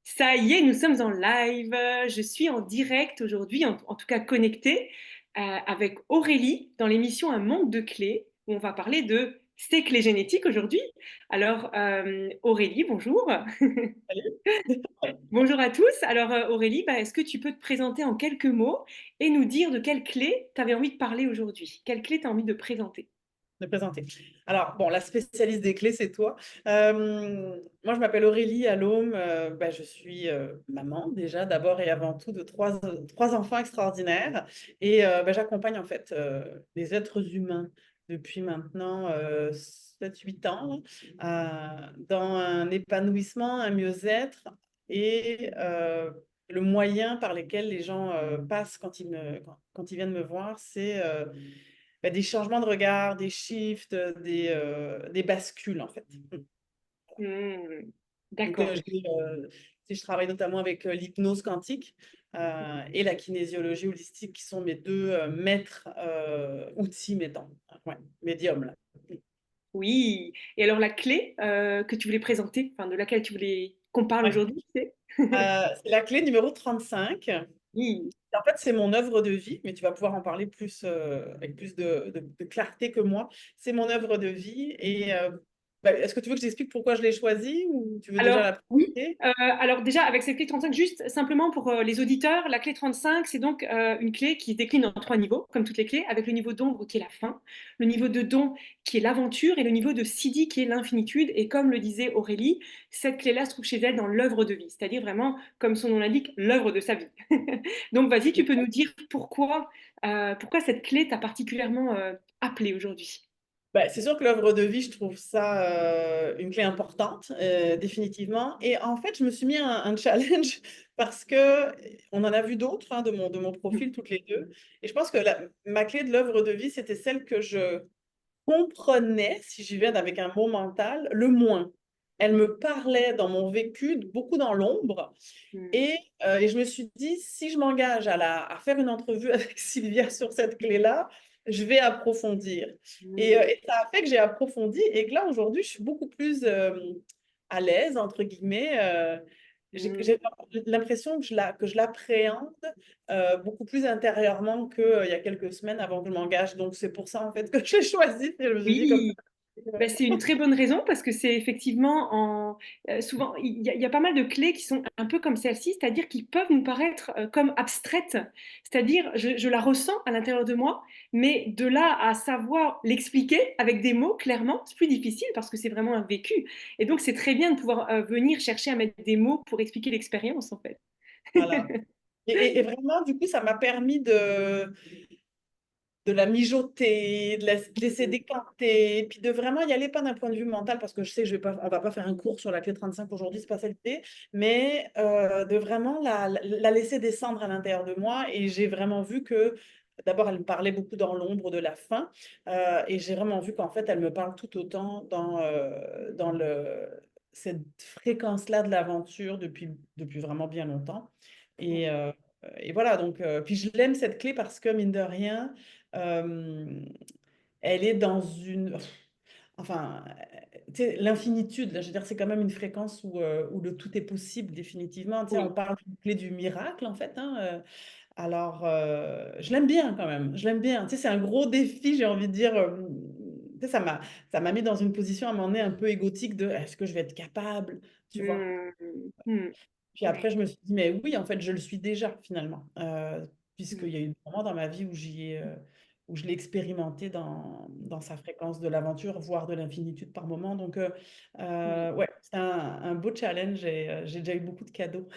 Ça y est, nous sommes en live. Je suis en direct aujourd'hui, en tout cas connectée, avec Aurélie dans l'émission Un monde de clés, où on va parler de ces clés génétiques aujourd'hui. Alors, Aurélie, bonjour. Salut. Bonjour à tous. Alors, Aurélie, est-ce que tu peux te présenter en quelques mots et nous dire de quelle clé tu avais envie de parler aujourd'hui? Quelle clé tu as envie de présenter? De présenter. Alors, bon, la spécialiste des clés, c'est toi. Moi, je m'appelle Aurélie Allôme. Je suis maman, déjà, d'abord et avant tout, de trois enfants extraordinaires. Et j'accompagne, en fait, les êtres humains depuis maintenant 7-8 ans dans un épanouissement, un mieux-être et le moyen par lequel les gens passent quand ils viennent me voir, c'est des changements de regard, des shifts, des bascules, en fait. Hmm, Donc, d'accord. je travaille notamment avec l'hypnose quantique et la kinésiologie holistique, qui sont mes deux maîtres outils, mettons, ouais, médiums, là. Oui. Et alors, la clé que tu voulais présenter, enfin, de laquelle tu voulais qu'on parle Ouais. aujourd'hui, c'est? C'est la clé numéro 35. Oui. En fait, c'est mon œuvre de vie, mais tu vas pouvoir en parler plus, avec plus de clarté que moi. C'est mon œuvre de vie. Et est-ce que tu veux que j'explique pourquoi je l'ai choisie ou tu veux déjà Alors, la oui. présenter? Alors déjà, avec cette clé 35, juste simplement pour les auditeurs, la clé 35, c'est donc une clé qui se décline en trois niveaux, comme toutes les clés, avec le niveau d'ombre qui est la fin, le niveau de don qui est l'aventure et le niveau de Sidi qui est l'infinitude. Et comme le disait Aurélie, cette clé-là se trouve chez elle dans l'œuvre de vie, c'est-à-dire vraiment, comme son nom l'indique, l'œuvre de sa vie. Donc vas-y, tu peux nous dire pourquoi cette clé t'a particulièrement appelée aujourd'hui. C'est sûr que l'œuvre de vie, je trouve ça une clé importante, définitivement. Et en fait, je me suis mis un challenge parce que on en a vu d'autres hein, de mon profil toutes les deux. Et je pense que ma clé de l'œuvre de vie, c'était celle que je comprenais, si j'y vais avec un mot mental, le moins. Elle me parlait dans mon vécu, beaucoup dans l'ombre. Hmm. Et je me suis dit, si je m'engage à faire une entrevue avec Sylvia sur cette clé-là, je vais approfondir. Hmm. Et ça a fait que j'ai approfondi et que là, aujourd'hui, je suis beaucoup plus à l'aise, entre guillemets. J'ai Hmm. l'impression que je l'appréhende beaucoup plus intérieurement qu'il y a quelques semaines avant que je m'engage. Donc, c'est pour ça, en fait, que j'ai choisi. Et je me suis dit comme Oui. ça. C'est une très bonne raison parce que c'est effectivement souvent il y a pas mal de clés qui sont un peu comme celle-ci, c'est-à-dire qui peuvent nous paraître comme abstraites, c'est-à-dire je la ressens à l'intérieur de moi, mais de là à savoir l'expliquer avec des mots clairement, c'est plus difficile parce que c'est vraiment un vécu. Et donc c'est très bien de pouvoir venir chercher à mettre des mots pour expliquer l'expérience en fait. Voilà. Et vraiment, du coup, ça m'a permis de la mijoter, de laisser décanter, et puis de vraiment y aller, pas d'un point de vue mental, parce que je sais que on va pas faire un cours sur la clé 35 aujourd'hui, c'est pas ça l'idée, mais de vraiment la laisser descendre à l'intérieur de moi. Et j'ai vraiment vu que, d'abord, elle me parlait beaucoup dans l'ombre de la fin, et j'ai vraiment vu qu'en fait, elle me parle tout autant dans cette fréquence-là de l'aventure depuis vraiment bien longtemps. Et, euh, et voilà, donc, puis je l'aime cette clé parce que, mine de rien, euh, elle est dans une... Enfin, tu sais, l'infinitude, là, je veux dire, c'est quand même une fréquence où le tout est possible, définitivement. Tu sais, on Oui. parle d'une clé du miracle, en fait, hein, alors, je l'aime bien quand même, je l'aime bien. Tu sais, c'est un gros défi, j'ai envie de dire. Tu sais, ça m'a mis dans une position à un moment donné un peu égotique de est-ce que je vais être capable, tu vois? Hmm. Hmm. Puis après, je me suis dit, mais oui, en fait, je le suis déjà finalement, Hmm. puisqu'il y a eu des moments dans ma vie où je l'ai expérimenté dans sa fréquence de l'aventure, voire de l'infinitude par moment. Donc, Oui. ouais, c'est un beau challenge et j'ai déjà eu beaucoup de cadeaux.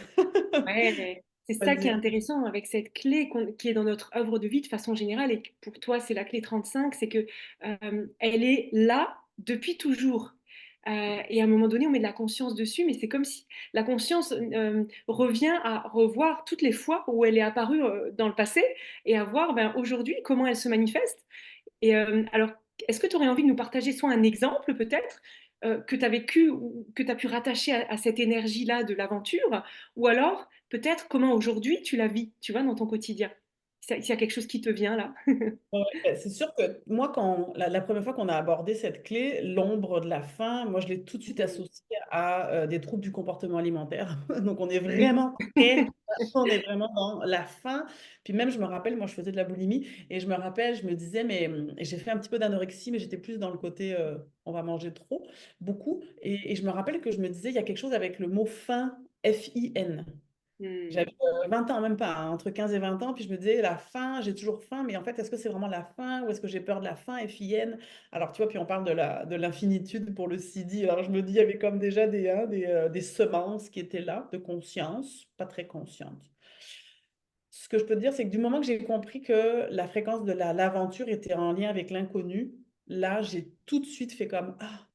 Ouais, c'est On va ça qui est dire. intéressant avec cette clé qui est dans notre œuvre de vie de façon générale et que pour toi c'est la clé 35, c'est que elle est là depuis toujours. Et à un moment donné, on met de la conscience dessus, mais c'est comme si la conscience revient à revoir toutes les fois où elle est apparue dans le passé et à voir aujourd'hui comment elle se manifeste. Et alors, est-ce que tu aurais envie de nous partager soit un exemple peut-être que tu as vécu ou que tu as pu rattacher à cette énergie-là de l'aventure, ou alors peut-être comment aujourd'hui tu la vis, tu vois, dans ton quotidien. s'il y a quelque chose qui te vient là. Ouais, ouais, c'est sûr que moi, quand la première fois qu'on a abordé cette clé, l'ombre de la faim, moi, je l'ai tout de suite Mm. associée à des troubles du comportement alimentaire. Donc, Oui. on est vraiment dans la faim. Puis même, je me rappelle, moi, je faisais de la boulimie et je me rappelle, je me disais, mais et j'ai fait un petit peu d'anorexie, mais j'étais plus dans le côté on va manger trop, beaucoup. Et je me rappelle que je me disais, il y a quelque chose avec le mot faim, F-I-N. Mm. J'avais 20 ans, même pas, hein, entre 15 et 20 ans, puis je me disais, la faim, j'ai toujours faim, mais en fait, est-ce que c'est vraiment la faim ou est-ce que j'ai peur de la faim, FIN? Alors, tu vois, puis on parle de l'infinitude pour le CD. Alors, je me dis, il y avait comme déjà des semences qui étaient là, de conscience, pas très consciente. Ce que je peux te dire, c'est que du moment que j'ai compris que la fréquence de l'aventure était en lien avec l'inconnu, là, j'ai tout de suite fait comme, ah,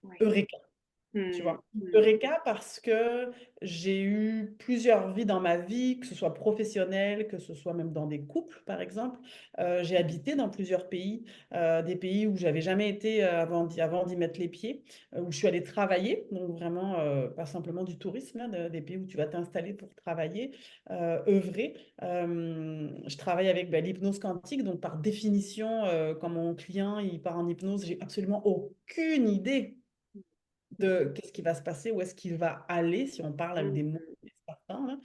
Ouais. eureka. Tu Mm. vois? Mm. Eureka parce que j'ai eu plusieurs vies dans ma vie, que ce soit professionnelle, que ce soit même dans des couples, par exemple. J'ai habité dans plusieurs pays, des pays où j'avais jamais été avant d'y mettre les pieds, où je suis allée travailler, donc vraiment pas simplement du tourisme, là, des pays où tu vas t'installer pour travailler, œuvrer. Je travaille avec l'hypnose quantique, donc par définition, quand mon client il part en hypnose, j'ai absolument aucune idée de qu'est-ce qui va se passer, où est-ce qu'il va aller, si on parle avec Mm. des mots certains,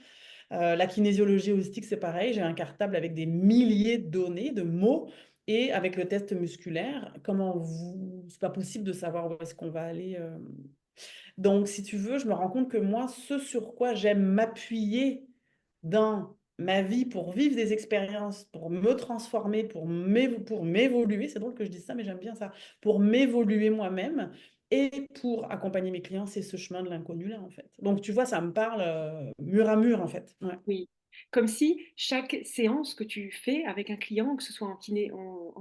là. La kinésiologie holistique, c'est pareil. J'ai un cartable avec des milliers de données, de mots, et avec le test musculaire, c'est pas possible de savoir où est-ce qu'on va aller. Donc, si tu veux, je me rends compte que moi, ce sur quoi j'aime m'appuyer dans ma vie pour vivre des expériences, pour me transformer, pour m'évoluer, c'est drôle que je dise ça, mais j'aime bien ça, pour m'évoluer moi-même et pour accompagner mes clients, c'est ce chemin de l'inconnu-là, en fait. Donc, tu vois, ça me parle mur à mur, en fait. Ouais. Oui. Comme si chaque séance que tu fais avec un client, que ce soit en kiné ou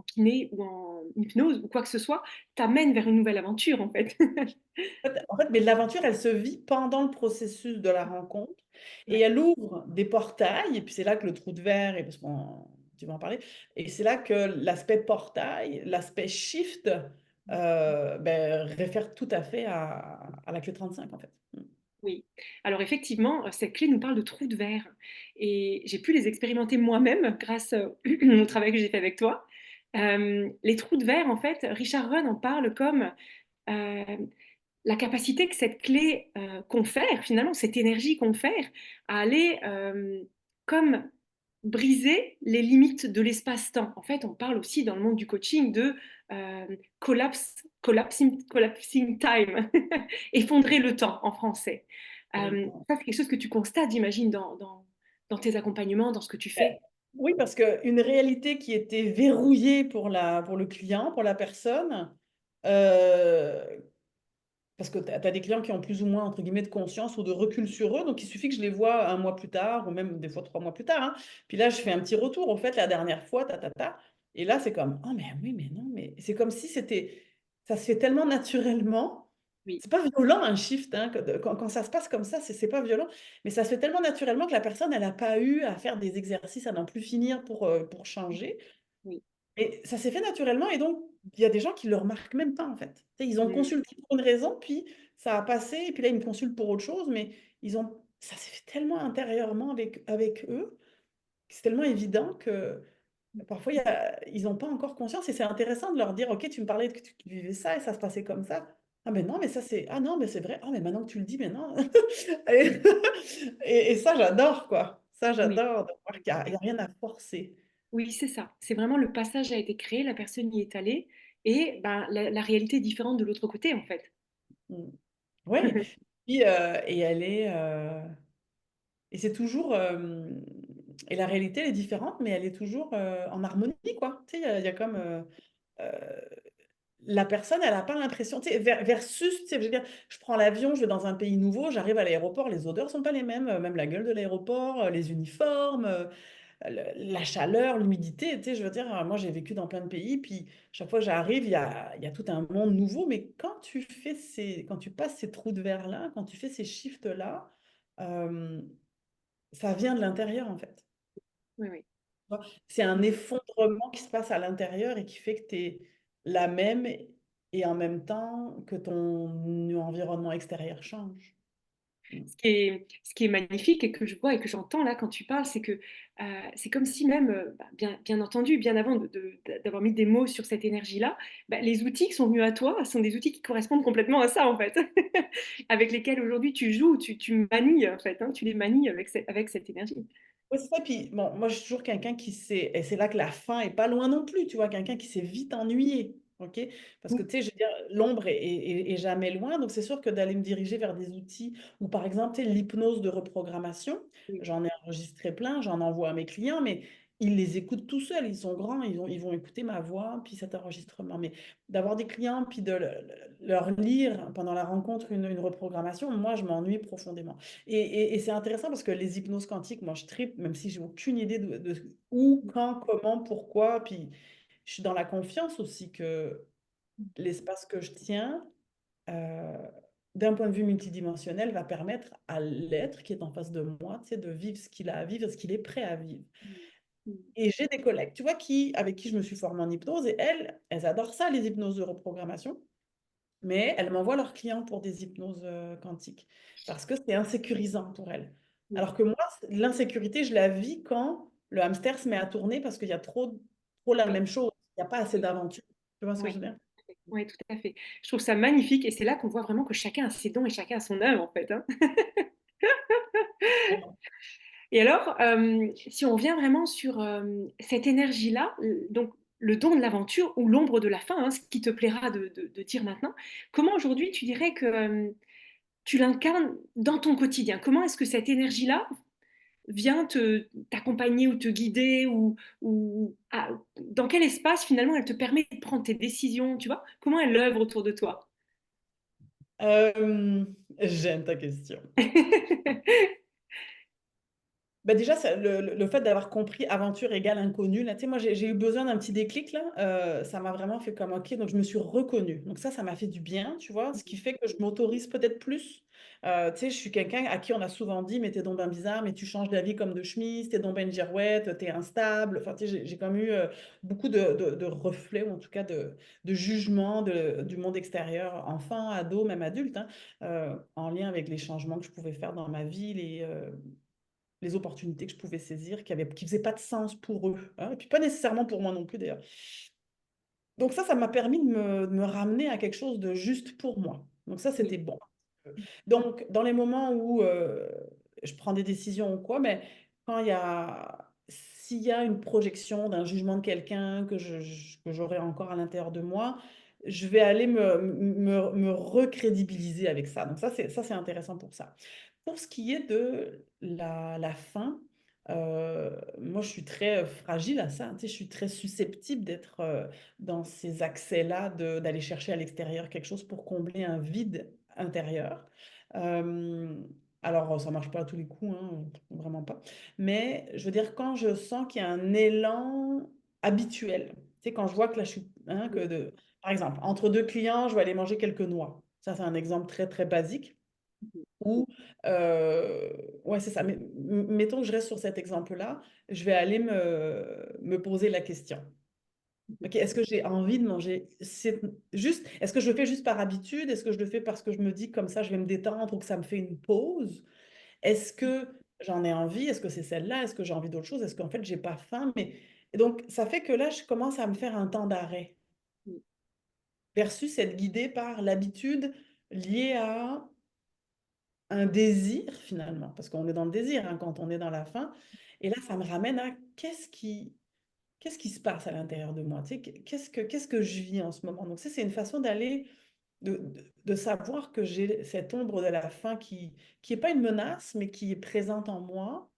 en hypnose ou quoi que ce soit, t'amène vers une nouvelle aventure en fait. Mais l'aventure, elle se vit pendant le processus de la rencontre et Ouais. elle ouvre des portails, et puis c'est là que le trou de verre, et parce qu'on tu vas en parler, et c'est là que l'aspect portail, l'aspect shift, réfère tout à fait à la clé 35 en fait. Oui. Alors effectivement, cette clé nous parle de trous de verre et j'ai pu les expérimenter moi-même grâce au travail que j'ai fait avec toi. Les trous de verre, en fait, Richard Rohn en parle comme euh, la capacité que cette clé confère, finalement, cette énergie confère, à aller comme briser les limites de l'espace-temps. En fait, on parle aussi dans le monde du coaching de collapsing time, effondrer le temps en français. Ça, c'est quelque chose que tu constates, j'imagine, dans tes accompagnements, dans ce que tu Beh, fais. oui, parce qu'une réalité qui était verrouillée pour le client, pour la personne, heu parce que tu as des clients qui ont plus ou moins, entre guillemets, «de conscience» ou de recul sur eux, donc il suffit que je les vois 1 mois plus tard ou même des fois 3 mois plus tard, hein. Puis là, je fais un petit retour: «Au fait, la dernière fois, ta, ta, ta» et là, c'est comme: «Oh mais oui, mais non, mais» c'est comme si c'était ça se fait tellement naturellement. Oui, C'est pas violent un shift, hein, quand ça se passe comme ça, c'est pas violent, mais ça se fait tellement naturellement que la personne, elle a pas eu à faire des exercices à n'en plus finir pour changer. oui. Et ça s'est fait naturellement et donc il y a des gens qui le remarquent même pas, en fait. Tu sais, ils ont Mm, consulté pour une raison, puis ça a passé et puis là, ils me consultent pour autre chose, mais ça s'est fait tellement intérieurement avec eux, que c'est tellement évident que parfois ils n'ont pas encore conscience et c'est intéressant de leur dire: «OK, tu me parlais que tu vivais ça et ça se passait comme ça. Ah mais non, mais ça c'est ah non, mais c'est vrai. Ah mais maintenant que tu le dis, mais non». Et et ça j'adore, quoi. Ça oui. j'adore de voir qu'il y a rien à forcer. Oui, c'est ça. C'est vraiment le passage a été créé, la personne y est allée et ben, la réalité est différente de l'autre côté, en fait. Mmh. Ouais, puis, et elle est, et c'est toujours, et la réalité elle est différente, mais elle est toujours, en harmonie, quoi. Tu sais, il y a comme, heu, la personne, elle a pas l'impression tu sais, versus, tu sais, je veux dire, je prends l'avion, je vais dans un pays nouveau, j'arrive à l'aéroport, les odeurs sont pas les mêmes, même la gueule de l'aéroport, les uniformes, la chaleur, l'humidité, tu sais, je veux dire, moi j'ai vécu dans plein de pays, puis chaque fois que j'arrive, il y a tout un monde nouveau, mais quand tu passes ces trous de verre-là, quand tu fais ces shifts-là, hem, ça vient de l'intérieur, en fait. Oui, oui. Tu vois? C'est un Mmh. effondrement qui se passe à l'intérieur et qui fait que tu es la même et en même temps que ton environnement extérieur change. Mm. Ce qui est magnifique et que je vois et que j'entends là quand tu parles, c'est que c'est comme si même, bah, bien entendu, bien avant d'avoir mis des mots sur cette énergie-là, bah, les outils qui sont venus à toi sont des outils qui correspondent complètement à ça, en fait, avec lesquels aujourd'hui tu joues, tu manies, en fait, hein, tu les manies avec cette énergie. Ouais, c'est ça. Puis bon, moi, je suis toujours quelqu'un qui sait, et c'est là que la fin est pas loin non plus, tu vois, quelqu'un qui s'est vite ennuyé, ok? Parce que tu sais, je veux dire, l'ombre est jamais loin, donc c'est sûr que d'aller me diriger vers des outils, ou par exemple, tu sais, l'hypnose de reprogrammation, Oui, j'en ai enregistré plein, j'en envoie à mes clients, mais ils les écoutent tout seuls, ils sont grands, ils vont écouter ma voix, puis cet enregistrement. Mais d'avoir des clients, puis de leur lire pendant la rencontre une reprogrammation, moi, je m'ennuie profondément. Et c'est intéressant parce que les hypnoses quantiques, moi, je tripe, même si j'ai aucune idée de où, quand, comment, pourquoi. Puis je suis dans la confiance aussi que l'espace que je tiens, euh, d'un point de vue multidimensionnel, va permettre à l'être qui est en face de moi, tu sais, de vivre ce qu'il a à vivre, ce qu'il est prêt à vivre. Et j'ai des collègues, tu vois, avec qui je me suis formée en hypnose, et elles adorent ça, les hypnoses de reprogrammation. Mais elles m'envoient leurs clients pour des hypnoses quantiques parce que c'est insécurisant pour elles. Alors que moi, l'insécurité, je la vis quand le hamster se met à tourner parce qu'il y a trop la oui, même chose. Il n'y a pas assez oui, d'aventure. Tu vois ce que je oui. veux dire? Oui, tout à fait. Je trouve ça magnifique et c'est là qu'on voit vraiment que chacun a ses dons et chacun a son œuvre en fait, hein. Et alors, si on revient vraiment sur cette énergie-là, donc le don de l'aventure ou l'ombre de la fin, hein, ce qui te plaira de dire maintenant, comment aujourd'hui tu dirais que tu l'incarnes dans ton quotidien? Comment est-ce que cette énergie-là vient t'accompagner ou te guider dans quel espace finalement elle te permet de prendre tes décisions, tu vois? Comment elle œuvre autour de toi? Euh, J'aime ta question. Bah déjà, le fait d'avoir compris aventure égale inconnu, là, tu sais, moi, j'ai eu besoin d'un petit déclic, là. Ça m'a vraiment fait comme, OK, donc je me suis reconnue. Donc ça m'a fait du bien, tu vois, ce qui fait que je m'autorise peut-être plus. Tu sais, je suis quelqu'un à qui on a souvent dit, mais t'es donc ben bizarre, mais tu changes d'avis comme de chemise, t'es donc ben une girouette, t'es instable. Enfin, tu sais, j'ai quand même eu beaucoup de reflets, ou en tout cas de jugements du monde extérieur, enfant, ado, même adulte, hein, en lien avec les changements que je pouvais faire dans ma vie, les opportunités que je pouvais saisir qui faisaient pas de sens pour eux, hein, et puis pas nécessairement pour moi non plus d'ailleurs. Donc ça m'a permis de me ramener à quelque chose de juste pour moi. Donc ça, Oui, c'était bon. Donc, dans les moments où je prends des décisions ou quoi, mais s'il y a une projection d'un jugement de quelqu'un que j'aurai encore à l'intérieur de moi, je vais aller me recrédibiliser avec ça. Donc ça, c'est intéressant pour ça. Pour ce qui est de la fin, moi, je suis très fragile à ça, hein. Tu sais, je suis très susceptible d'être dans ces accès-là, d'aller chercher à l'extérieur quelque chose pour combler un vide intérieur. Euh, alors, ça marche pas à tous les coups, hein, vraiment pas. Mais je veux dire, quand je sens qu'il y a un élan habituel, tu sais, quand je vois que là, je suis, hein, par exemple, entre deux clients, je vais aller manger quelques noix. Ça, c'est un exemple très, très basique. Ou, euh, ouais, c'est ça. Mais mettons que je reste sur cet exemple-là, je vais aller me poser la question. Ok, est-ce que j'ai envie de manger? C'est juste, est-ce que je le fais juste par habitude? Est-ce que je le fais parce que je me dis comme ça, je vais me détendre ou que ça me fait une pause? Est-ce que j'en ai envie? Est-ce que c'est celle-là? Est-ce que j'ai envie d'autre chose? Est-ce qu'en fait, j'ai pas faim? Et donc, ça fait que là, je commence à me faire un temps d'arrêt versus être guidée par l'habitude liée à un désir finalement, parce qu'on est dans le désir hein, quand on est dans la faim. Et là, ça me ramène à qu'est-ce qui se passe à l'intérieur de moi? Tu sais, qu'est-ce que je vis en ce moment? Donc ça, c'est une façon d'aller, de savoir que j'ai cette ombre de la faim qui est pas une menace, mais qui est présente en moi.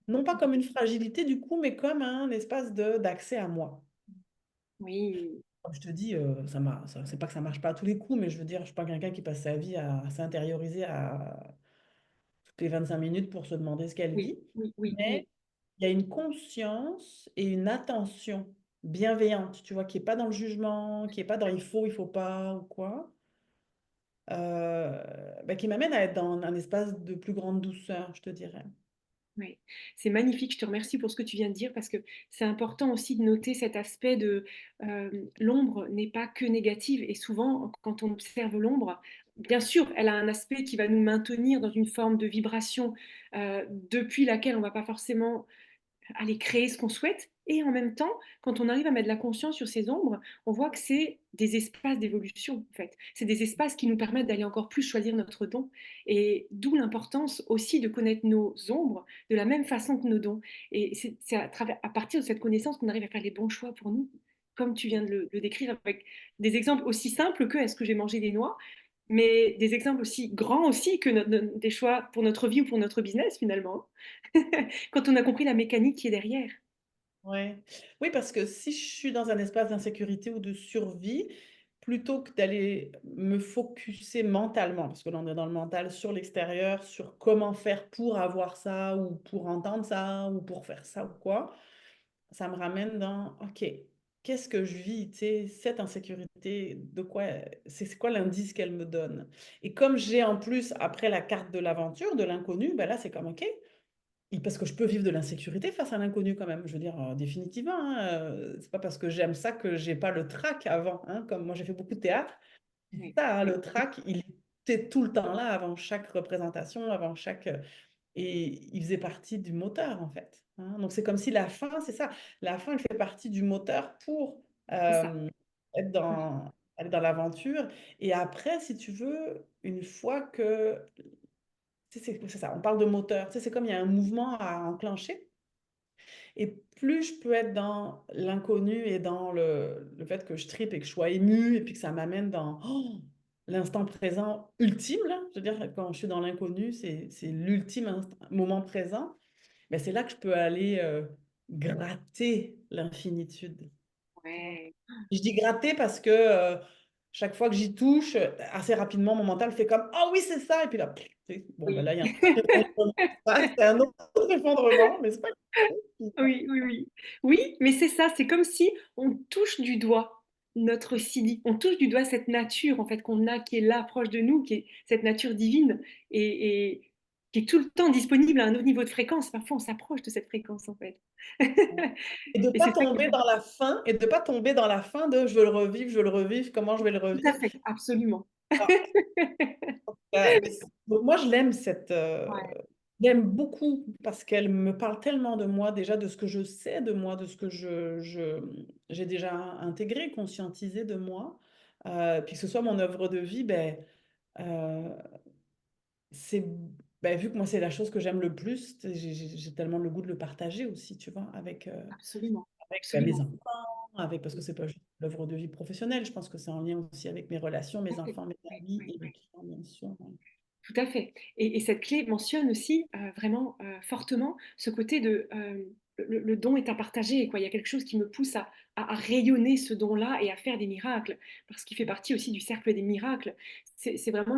Non pas comme une fragilité du coup, mais comme un espace d'accès à moi. oui, Comme je te dis, c'est pas que ça marche pas à tous les coups, mais je veux dire, je suis pas quelqu'un qui passe sa vie à s'intérioriser à toutes les 25 minutes pour se demander ce qu'elle oui, vit. oui, oui, Mais oui. il y a une conscience et une attention bienveillante, tu vois, qui n'est pas dans le jugement, qui n'est pas dans il faut pas ou quoi, qui m'amène à être dans un espace de plus grande douceur, je te dirais. Oui, c'est magnifique. Je te remercie pour ce que tu viens de dire parce que c'est important aussi de noter cet aspect de l'ombre n'est pas que négative et souvent quand on observe l'ombre, bien sûr, elle a un aspect qui va nous maintenir dans une forme de vibration depuis laquelle on ne va pas forcément aller créer ce qu'on souhaite. Et en même temps, quand on arrive à mettre de la conscience sur ces ombres, on voit que c'est des espaces d'évolution, en fait. C'est des espaces qui nous permettent d'aller encore plus choisir notre don. Et d'où l'importance aussi de connaître nos ombres de la même façon que nos dons. Et c'est à partir de cette connaissance qu'on arrive à faire les bons choix pour nous, comme tu viens de le décrire, avec des exemples aussi simples que est-ce que j'ai mangé des noix, mais des exemples aussi grands aussi que des choix pour notre vie ou pour notre business finalement. Quand on a compris la mécanique qui est derrière. Ouais. Oui, parce que si je suis dans un espace d'insécurité ou de survie, plutôt que d'aller me focuser mentalement, parce que là on est dans le mental, sur l'extérieur, sur comment faire pour avoir ça, ou pour entendre ça, ou pour faire ça, ou quoi, ça me ramène dans, OK, qu'est-ce que je vis, tu sais, cette insécurité, de quoi, c'est quoi l'indice qu'elle me donne? Et comme j'ai en plus, après la carte de l'aventure, de l'inconnu, ben là c'est comme, OK, et parce que je peux vivre de l'insécurité face à l'inconnu quand même. Je veux dire, définitivement, hein, c'est pas parce que j'aime ça que j'ai pas le trac avant, hein. Comme moi, j'ai fait beaucoup de théâtre. Oui, Ça, hein, le trac, il était tout le temps là avant chaque représentation, avant chaque... et il faisait partie du moteur, en fait, hein. Donc, c'est comme si la fin, c'est ça. La fin, elle fait partie du moteur pour c'est ça. euh, être aller dans l'aventure. Et après, si tu veux, une fois que... tu sais, c'est ça, on parle de moteur. Tu sais, c'est comme il y a un mouvement à enclencher. Et plus je peux être dans l'inconnu et dans le fait que je tripe et que je sois émue et puis que ça m'amène dans l'instant présent ultime, là. Je veux dire, quand je suis dans l'inconnu, c'est l'ultime moment présent. Mais c'est là que je peux aller gratter l'infinitude. Tu vois. Ouais. Je dis gratter parce que chaque fois que j'y touche, assez rapidement, mon mental fait comme «Ah oui, c'est ça!» Et puis là, pff, tu sais, bon, ben Oui. là, il y a un effondrement. C'est un autre effondrement, mais c'est pas grave. Oui, oui, oui. Oui, mais c'est ça, c'est comme si on touche du doigt notre Sidi, on touche du doigt cette nature en fait qu'on a, qui est là, proche de nous, qui est cette nature divine et qui est tout le temps disponible à un autre niveau de fréquence. Parfois, on s'approche de cette fréquence en fait. Et de Et pas c'est ça qui est tomber dans la faim, et de pas tomber dans la faim de je veux le revivre, comment je vais le tout à revivre. fait, absolument. Ah, donc moi, je l'aime Ouais, je l'aime beaucoup parce qu'elle me parle tellement de moi, déjà de ce que je sais de moi, de ce que j'ai déjà intégré, conscientisé de moi. Puis que ce soit mon œuvre de vie, euh, c'est, vu que moi, c'est la chose que j'aime le plus, j'ai tellement le goût de le partager aussi, tu vois, absolument, avec mes absolument. enfants, parce que c'est pas juste l'œuvre de vie professionnelle, je pense que c'est en lien aussi avec mes relations, Tout mes à fait. enfants, mes Ouais, amis ouais, et mes ouais. clients, bien sûr. Ouais. Tout à fait. Et cette clé mentionne aussi vraiment fortement ce côté de le don est à partager, quoi. Il y a quelque chose qui me pousse à rayonner ce don-là et à faire des miracles, parce qu'il fait partie aussi du cercle des miracles. C'est vraiment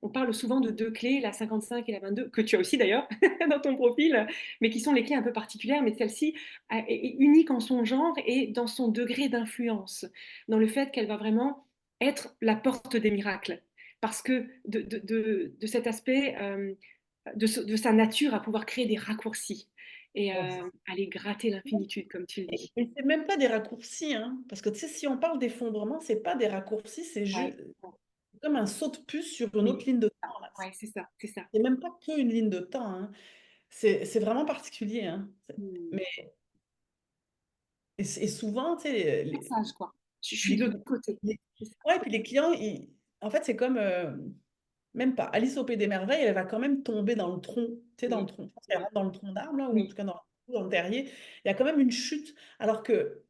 on parle souvent de deux clés, la 55 et la 22, que tu as aussi d'ailleurs dans ton profil, mais qui sont les clés un peu particulières, mais celle-ci est unique en son genre et dans son degré d'influence, dans le fait qu'elle va vraiment être la porte des miracles parce que de cet aspect, de sa nature à pouvoir créer des raccourcis et aller gratter l'infinitude, comme tu le dis. Et c'est même pas des raccourcis, hein, parce que tu sais, si on parle d'effondrement, c'est pas des raccourcis, c'est Ouais, juste comme un saut de puce sur une autre oui, ligne de temps, là. ouais, c'est ça, c'est ça. C'est même pas qu'une ligne de temps, hein. C'est vraiment particulier, hein. Hmm. Mais, et souvent, tu sais, Passage, quoi. Je suis les, de l'autre côté. les- C'est ça. ouais, puis les clients, en fait, c'est comme, même pas, Alice au Pays des Merveilles, elle va quand même tomber dans le tronc, tu sais, dans le Oui, tronc. Je pense qu'elle oui, rentre dans le tronc d'arbre, là, ou en tout oui, cas dans le terrier. Il y a quand même une chute, alors que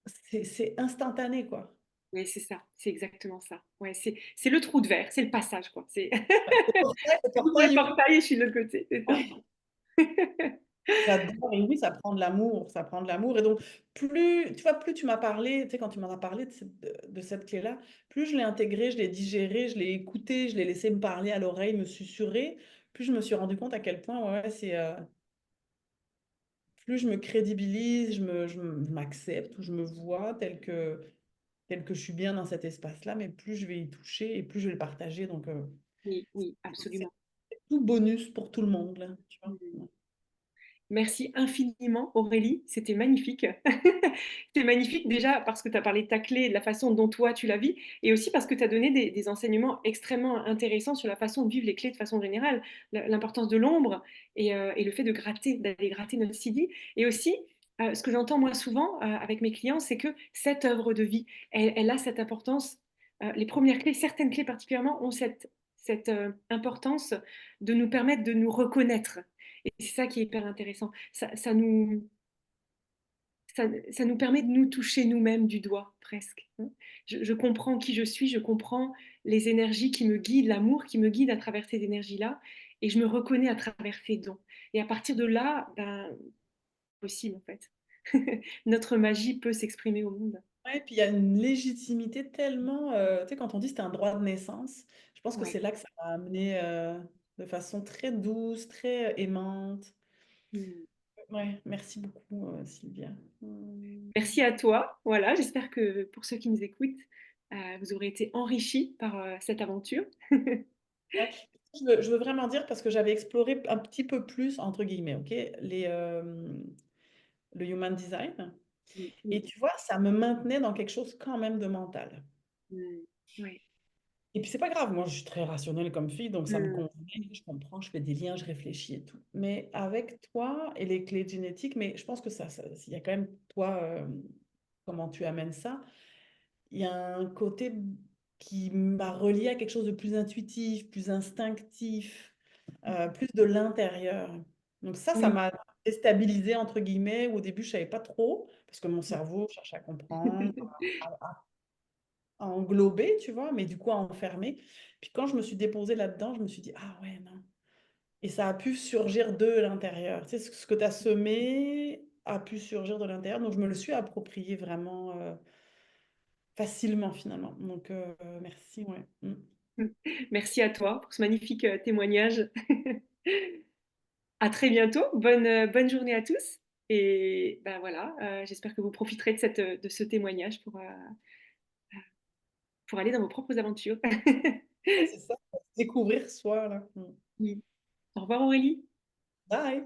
c'est instantané, quoi. oui, c'est ça. C'est exactement ça. Ouais, c'est le trou de verre, c'est le passage, quoi. C'est Le j'ouvre le portail, oui. portail et je suis de l'autre côté, c'est ça. Ouais. J'adore, et oui, ça prend de l'amour, ça prend de l'amour. Et donc, plus, tu vois, plus tu m'as parlé, tu sais, quand tu m'en as parlé de cette clé-là, plus je l'ai intégrée, je l'ai digérée, je l'ai écoutée, je l'ai laissé me parler à l'oreille, me susurrer, plus je me suis rendu compte à quel point, ouais, plus je me crédibilise, je m'accepte, ou je me vois tel que je suis bien dans cet espace-là, mais plus je vais y toucher et plus je vais le partager. Donc, Oui, oui, c'est absolument. tout bonus pour tout le monde, là, tu vois. Mm. Ouais. Merci infiniment, Aurélie. C'était magnifique. C'était magnifique déjà parce que tu as parlé de ta clé, de la façon dont toi tu la vis, et aussi parce que tu as donné des enseignements extrêmement intéressants sur la façon de vivre les clés de façon générale, l'importance de l'ombre et le fait de gratter, d'aller gratter notre CD. Et aussi, ce que j'entends moi souvent avec mes clients, c'est que cette œuvre de vie, elle a cette importance. Les premières clés, certaines clés particulièrement, ont cette importance de nous permettre de nous reconnaître. Et c'est ça qui est hyper intéressant. Ça nous permet de nous toucher nous-mêmes du doigt, presque. Je comprends qui je suis, je comprends les énergies qui me guident, l'amour qui me guide à travers ces énergies-là, et je me reconnais à travers ces dons. Et à partir de là, ben, possible en fait. Notre magie peut s'exprimer au monde. Ouais, puis il y a une légitimité tellement, tu sais, quand on dit c'était un droit de naissance, je pense que c'est Ouais. là que ça m'a amené de façon très douce, très aimante. Mm. Ouais, merci beaucoup, Sylvia. Mm. Merci à toi. Voilà, j'espère que pour ceux qui nous écoutent, vous aurez été enrichis par cette aventure. Ouais. Je veux vraiment dire, parce que j'avais exploré un petit peu plus, entre guillemets, ok, le human design. Mm, Et mm, tu vois, ça me maintenait dans quelque chose quand même de mental. mm. Ouais. Et puis c'est pas grave, moi je suis très rationnelle comme fille, donc ça me Mm, convenait, je comprends, je fais des liens, je réfléchis et tout. Mais avec toi et les clés génétiques, mais je pense que il y a quand même toi, comment tu amènes ça, il y a un côté qui m'a relié à quelque chose de plus intuitif, plus instinctif, plus de l'intérieur. Donc ça oui. m'a déstabilisée, entre guillemets. Au début, je savais pas trop, parce que mon cerveau cherchait à comprendre, à englober, tu vois, mais du coup à enfermer. Puis quand je me suis déposée là-dedans, je me suis dit, ah ouais, non. Et ça a pu surgir de l'intérieur. Tu sais, ce que tu as semé a pu surgir de l'intérieur. Donc je me le suis approprié vraiment facilement finalement. Donc merci, ouais. Mm. Merci à toi pour ce magnifique témoignage. À très bientôt. Bonne journée à tous. Et ben voilà, j'espère que vous profiterez de ce témoignage pour aller dans vos propres aventures. Ouais, c'est ça, découvrir soi, là. Mm. Oui. Au revoir Aurélie. Bye!